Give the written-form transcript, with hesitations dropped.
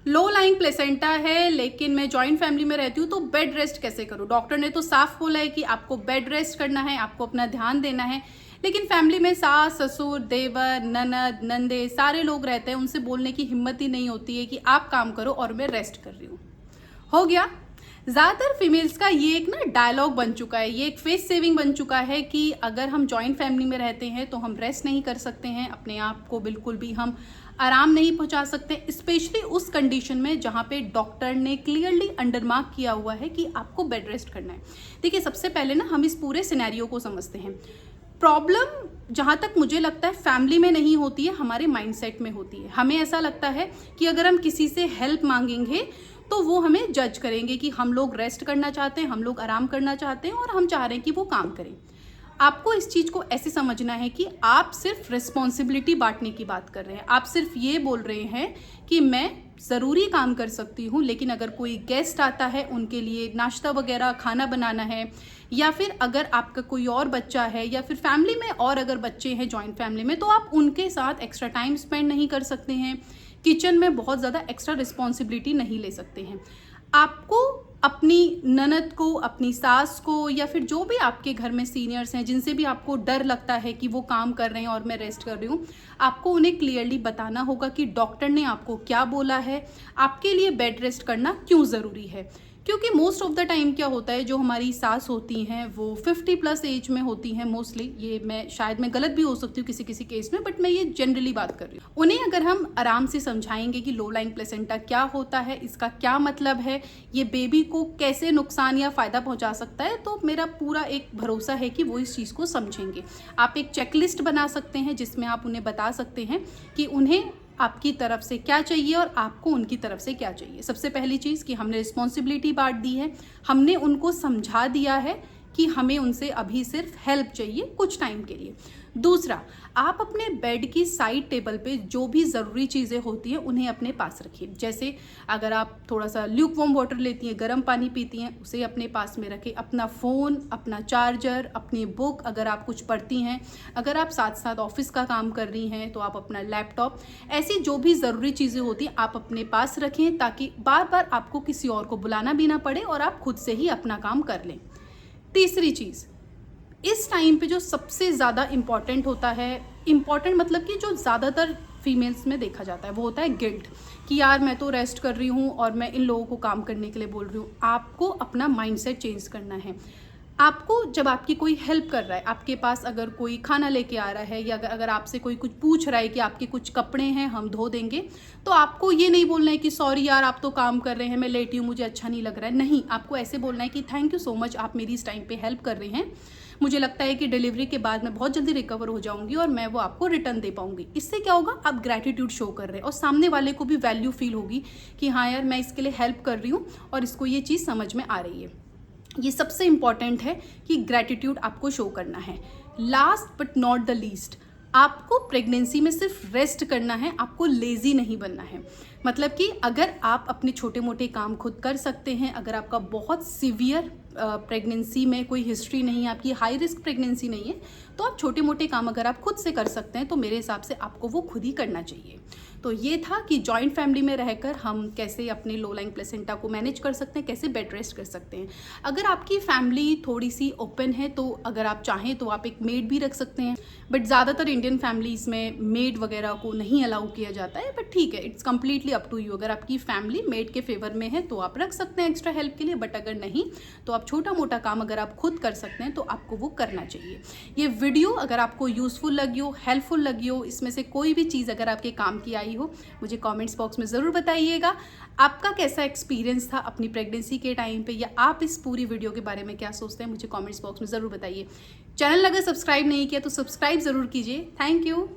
Low lying placenta है लेकिन मैं जॉइंट फैमिली में रहती हूँ, तो बेड रेस्ट कैसे करूँ? डॉक्टर ने तो साफ बोला है कि आपको बेड रेस्ट करना है, आपको अपना ध्यान देना है। लेकिन फैमिली में सास ससुर देवर ननद नंदे सारे लोग रहते हैं, उनसे बोलने की हिम्मत ही नहीं होती है कि आप काम करो और मैं रेस्ट कर रही हूँ। हो गया। ज़्यादातर फीमेल्स का ये एक ना डायलॉग बन चुका है, ये एक फेस सेविंग बन चुका है कि अगर हम जॉइंट फैमिली में रहते हैं तो हम रेस्ट नहीं कर सकते हैं, अपने आप को बिल्कुल भी हम आराम नहीं पहुंचा सकते, स्पेशली उस कंडीशन में जहां पे डॉक्टर ने क्लियरली अंडरमार्क किया हुआ है कि आपको बेड रेस्ट करना है। देखिए, सबसे पहले ना हम इस पूरे सिनेरियो को समझते हैं। प्रॉब्लम जहाँ तक मुझे लगता है फैमिली में नहीं होती है, हमारे माइंडसेट में होती है। हमें ऐसा लगता है कि अगर हम किसी से हेल्प मांगेंगे तो वो हमें जज करेंगे कि हम लोग रेस्ट करना चाहते हैं, हम लोग आराम करना चाहते हैं और हम चाह रहे हैं कि वो काम करें। आपको इस चीज़ को ऐसे समझना है कि आप सिर्फ रिस्पॉन्सिबिलिटी बांटने की बात कर रहे हैं। आप सिर्फ ये बोल रहे हैं कि मैं ज़रूरी काम कर सकती हूँ, लेकिन अगर कोई गेस्ट आता है उनके लिए नाश्ता वगैरह खाना बनाना है, या फिर अगर आपका कोई और बच्चा है या फिर फैमिली में और अगर बच्चे हैं जॉइंट फैमिली में, तो आप उनके साथ एक्स्ट्रा टाइम स्पेंड नहीं कर सकते हैं, किचन में बहुत ज़्यादा एक्स्ट्रा रिस्पॉन्सिबिलिटी नहीं ले सकते हैं। आपको अपनी ननद को, अपनी सास को, या फिर जो भी आपके घर में सीनियर्स हैं जिनसे भी आपको डर लगता है कि वो काम कर रहे हैं और मैं रेस्ट कर रही हूँ, आपको उन्हें क्लियरली बताना होगा कि डॉक्टर ने आपको क्या बोला है, आपके लिए बेड रेस्ट करना क्यों ज़रूरी है। क्योंकि मोस्ट ऑफ द टाइम क्या होता है, जो हमारी सास होती हैं वो 50+ एज में होती हैं मोस्टली। ये मैं शायद मैं गलत भी हो सकती हूँ किसी किसी केस में, बट मैं ये जनरली बात कर रही हूँ। उन्हें अगर हम आराम से समझाएंगे कि लो लाइंग प्लेसेंटा क्या होता है, इसका क्या मतलब है, ये बेबी को कैसे नुकसान या फ़ायदा पहुँचा सकता है, तो मेरा पूरा एक भरोसा है कि वो इस चीज़ को समझेंगे। आप एक चेकलिस्ट बना सकते हैं जिसमें आप उन्हें बता सकते हैं कि उन्हें आपकी तरफ से क्या चाहिए और आपको उनकी तरफ से क्या चाहिए। सबसे पहली चीज़ कि हमने रिस्पॉन्सिबिलिटी बांट दी है, हमने उनको समझा दिया है कि हमें उनसे अभी सिर्फ हेल्प चाहिए कुछ टाइम के लिए। दूसरा, आप अपने बेड की साइड टेबल पे जो भी ज़रूरी चीज़ें होती हैं उन्हें अपने पास रखिए। जैसे अगर आप थोड़ा सा ल्यूक वार्म वाटर लेती हैं, गर्म पानी पीती हैं, उसे अपने पास में रखें। अपना फ़ोन, अपना चार्जर, अपनी बुक, अगर आप कुछ पढ़ती हैं, अगर आप साथ साथ ऑफिस का काम कर रही हैं तो आप अपना लैपटॉप, ऐसी जो भी ज़रूरी चीज़ें होती हैं आप अपने पास रखें, ताकि बार बार आपको किसी और को बुलाना भी ना पड़े और आप खुद से ही अपना काम कर लें। तीसरी चीज़, इस टाइम पे जो सबसे ज़्यादा इम्पॉर्टेंट होता है, इम्पॉर्टेंट मतलब कि जो ज़्यादातर फीमेल्स में देखा जाता है, वो होता है गिल्ट, कि यार मैं तो रेस्ट कर रही हूँ और मैं इन लोगों को काम करने के लिए बोल रही हूँ। आपको अपना माइंडसेट चेंज करना है। आपको जब आपकी कोई हेल्प कर रहा है, आपके पास अगर कोई खाना लेके आ रहा है, या अगर आपसे कोई कुछ पूछ रहा है कि आपके कुछ कपड़े हैं हम धो देंगे, तो आपको ये नहीं बोलना है कि सॉरी यार आप तो काम कर रहे हैं, मैं लेटी हूँ, मुझे अच्छा नहीं लग रहा है। नहीं, आपको ऐसे बोलना है कि थैंक यू सो मच, आप मेरी इस टाइम पे हेल्प कर रहे हैं, मुझे लगता है कि डिलीवरी के बाद मैं बहुत जल्दी रिकवर हो जाऊंगी और मैं वो आपको रिटर्न दे पाऊंगी। इससे क्या होगा, आप ग्रैटिट्यूड शो कर रहे हैं और सामने वाले को भी वैल्यू फील होगी कि हाँ यार मैं इसके लिए हेल्प कर रही हूँ और इसको ये चीज़ समझ में आ रही है। ये सबसे इम्पॉर्टेंट है कि ग्रैटिट्यूड आपको शो करना है। Last but not the least, आपको प्रेगनेंसी में सिर्फ रेस्ट करना है, आपको लेज़ी नहीं बनना है। मतलब कि अगर आप अपने छोटे मोटे काम खुद कर सकते हैं, अगर आपका बहुत सीवियर प्रेगनेंसी में कोई हिस्ट्री नहीं है, आपकी हाई रिस्क प्रेगनेंसी नहीं है, तो आप छोटे मोटे काम अगर आप खुद से कर सकते हैं तो मेरे हिसाब से आपको वो खुद ही करना चाहिए। तो ये था कि जॉइंट फैमिली में रहकर हम कैसे अपने लो लाइंग प्लेसेंटा को मैनेज कर सकते हैं, कैसे बेड रेस्ट कर सकते हैं। अगर आपकी फैमिली थोड़ी सी ओपन है तो अगर आप चाहें तो आप एक मेड भी रख सकते हैं, बट ज़्यादातर इंडियन फैमिलीज़ में मेड वगैरह को नहीं अलाउ किया जाता है। बट ठीक है, it's completely up to you. अगर आपकी फैमिली मेड के फेवर में है तो आप रख सकते हैं एक्स्ट्रा हेल्प के लिए, बट अगर नहीं तो आप छोटा मोटा काम अगर आप खुद कर सकते हैं तो आपको वो करना चाहिए। ये वीडियो अगर आपको यूज़फुल लगी हो, हेल्पफुल लगी हो, इसमें से कोई भी चीज़ अगर आपके काम की आई हो, मुझे कमेंट्स बॉक्स में ज़रूर बताइएगा। आपका कैसा एक्सपीरियंस था अपनी प्रेगनेंसी के टाइम पे, या आप इस पूरी वीडियो के बारे में क्या सोचते हैं, मुझे कमेंट्स बॉक्स में ज़रूर बताइए। चैनल अगर सब्सक्राइब नहीं किया तो सब्सक्राइब ज़रूर कीजिए। Thank you.